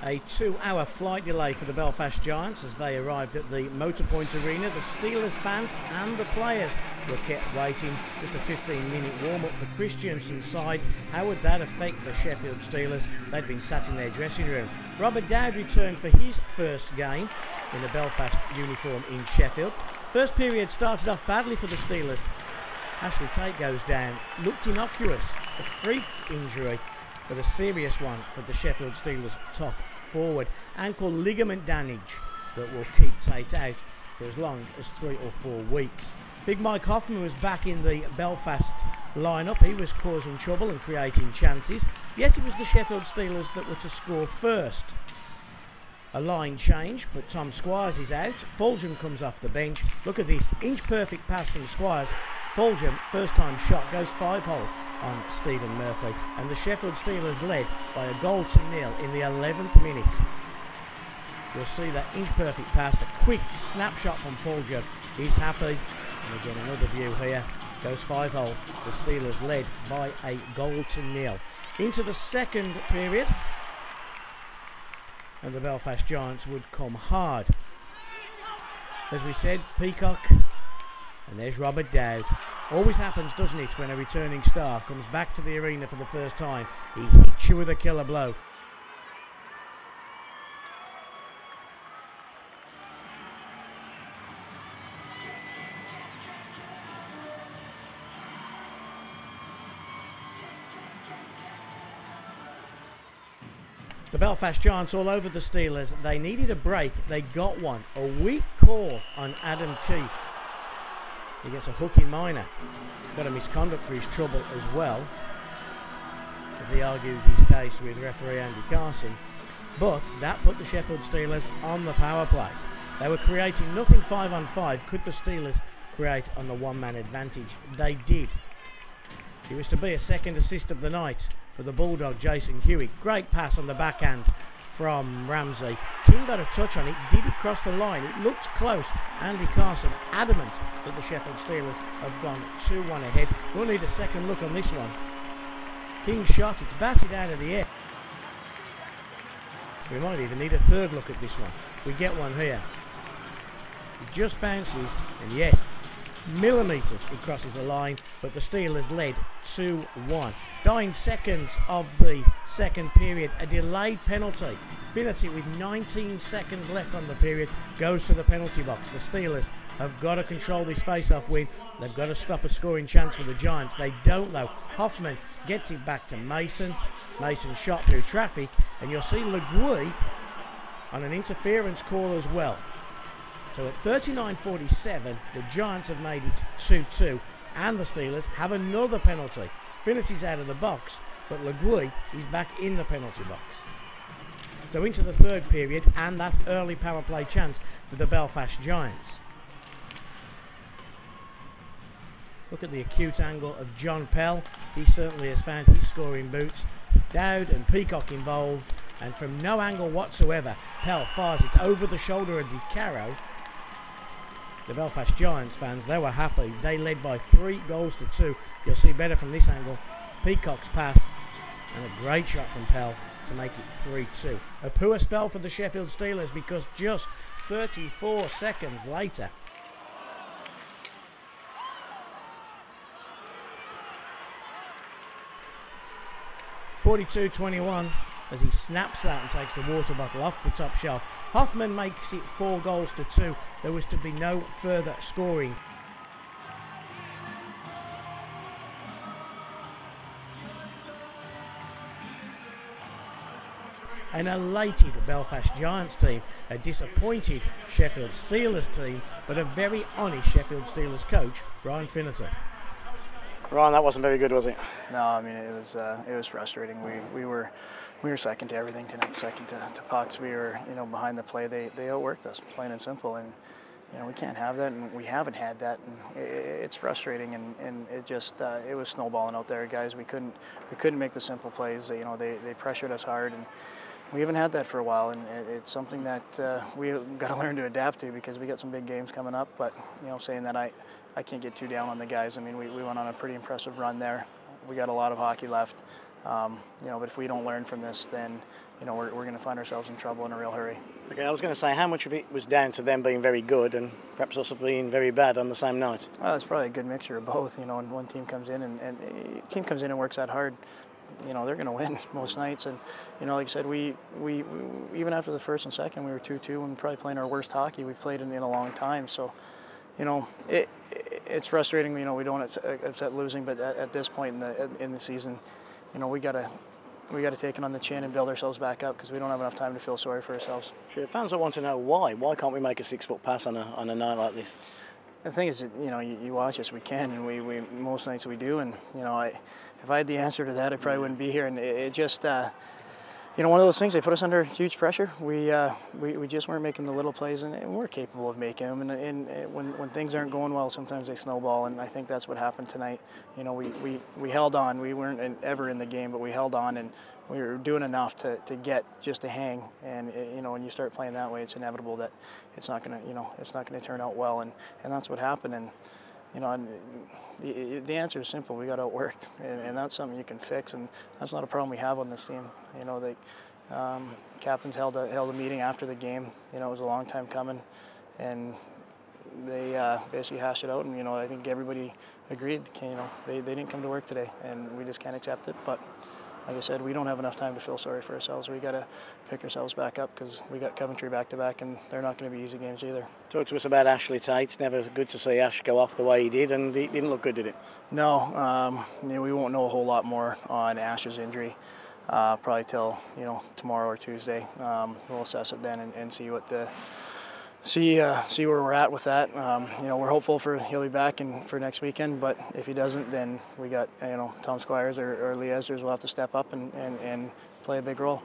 A 2-hour flight delay for the Belfast Giants as they arrived at the Motorpoint Arena. The Steelers fans and the players were kept waiting. Just a 15-minute warm-up for Christiansen's side. How would that affect the Sheffield Steelers? They'd been sat in their dressing room. Robert Dowd returned for his first game in the Belfast uniform in Sheffield. First period started off badly for the Steelers. Ashley Tate goes down. Looked innocuous. A freak injury, but a serious one for the Sheffield Steelers top forward. Ankle ligament damage that will keep Tate out for as long as 3 or 4 weeks. Big Mike Hoffman was back in the Belfast lineup. He was causing trouble and creating chances, yet it was the Sheffield Steelers that were to score first. A line change, but Tom Squires is out. Fulgham comes off the bench. Look at this inch-perfect pass from Squires. Fulgham, first-time shot, goes 5-hole on Stephen Murphy. And the Sheffield Steelers led by a goal to nil in the 11th minute. You'll see that inch-perfect pass, a quick snapshot from Fulgham. He's happy. And again, another view here. Goes 5-hole. The Steelers led by a goal to nil. Into the second period. And the Belfast Giants would come hard. As we said, Peacock, and there's Robert Dowd. Always happens, doesn't it, when a returning star comes back to the arena for the first time. He hits you with a killer blow. The Belfast Giants all over the Steelers. They needed a break. They got one. A weak call on Adam Keefe. He gets a hook in minor. Got a misconduct for his trouble as well, as he argued his case with referee Andy Carson. But that put the Sheffield Steelers on the power play. They were creating nothing 5-on-5. Could the Steelers create on the one-man advantage? They did. It was to be a second assist of the night for the Bulldog, Jason Hewitt. Great pass on the backhand from Ramsey. King got a touch on it. Did it cross the line? It looked close. Andy Carson adamant that the Sheffield Steelers have gone 2-1 ahead. We'll need a second look on this one. King's shot. It's batted out of the air. We might even need a third look at this one. We get one here. It just bounces, and yes, millimetres it crosses the line, but the Steelers led 2-1. Dying seconds of the second period, a delayed penalty. Finnerty, with 19 seconds left on the period, goes to the penalty box. The Steelers have got to control this face-off win. They've got to stop a scoring chance for the Giants. They don't, though. Hoffman gets it back to Mason. Mason shot through traffic, and you'll see Le Guy on an interference call as well. So at 39:47, the Giants have made it 2-2, and the Steelers have another penalty. Finnerty's out of the box, but Le Guy is back in the penalty box. So into the third period, and that early power play chance for the Belfast Giants. Look at the acute angle of John Pell. He certainly has found his scoring boots. Dowd and Peacock involved, and from no angle whatsoever, Pell fires it over the shoulder of DiCaro. The Belfast Giants fans, they were happy. They led by 3-2. You'll see better from this angle. Peacock's pass and a great shot from Pell to make it 3-2. A poor spell for the Sheffield Steelers, because just 34 seconds later, (42-21), as he snaps that and takes the water bottle off the top shelf. Hoffman makes it 4-2. There was to be no further scoring. An elated Belfast Giants team, a disappointed Sheffield Steelers team, but a very honest Sheffield Steelers coach, Ryan Finnerty. Ron, that wasn't very good, was it? No, I mean, it was frustrating. We were second to everything tonight, second to pucks. We were, behind the play. They outworked us, plain and simple. And we can't have that, and we haven't had that. And it's frustrating, and it just it was snowballing out there, guys. We couldn't make the simple plays. They pressured us hard, and we haven't had that for a while. And it's something that we got to learn to adapt to, because we got some big games coming up. But saying that, I can't get too down on the guys. I mean, we went on a pretty impressive run there. We got a lot of hockey left. But if we don't learn from this, then we're going to find ourselves in trouble in a real hurry. Okay, I was going to say, how much of it was down to them being very good and perhaps also being very bad on the same night? Well, it's probably a good mixture of both. When one team comes in and works that hard, they're going to win most nights. And like I said, we even after the first and second, we were 2-2 and we're probably playing our worst hockey we've played in a long time. So, it's frustrating. We don't accept losing, but at this point in the season, we got to take it on the chin and build ourselves back up because we don't have enough time to feel sorry for ourselves. Sure, fans will want to know why. Why can't we make a 6-foot pass on a night like this? The thing is that, you watch us, we can, and we most nights we do, and if I had the answer to that, I probably wouldn't be here. And it just, one of those things, they put us under huge pressure. We just weren't making the little plays, and we're capable of making them. And when things aren't going well, sometimes they snowball, and I think that's what happened tonight. We held on. We weren't ever in the game, but we held on, and we were doing enough to get just a hang. And when you start playing that way, it's inevitable that it's not gonna turn out well, and that's what happened. And the answer is simple. We got outworked, and that's something you can fix, and that's not a problem we have on this team. Captains held a meeting after the game. It was a long time coming, and they basically hashed it out. And I think everybody agreed. They didn't come to work today, and we just can't accept it. But like I said, we don't have enough time to feel sorry for ourselves. We got to pick ourselves back up because we got Coventry back-to-back, and they're not going to be easy games either. Talk to us about Ashley Tate. It's never good to see Ash go off the way he did, and he didn't look good, did it? No. We won't know a whole lot more on Ash's injury probably till tomorrow or Tuesday. We'll assess it then and see what see where we're at with that. We're hopeful he'll be back for next weekend, but if he doesn't, then we got Tom Squires or Lee Esders will have to step up and play a big role.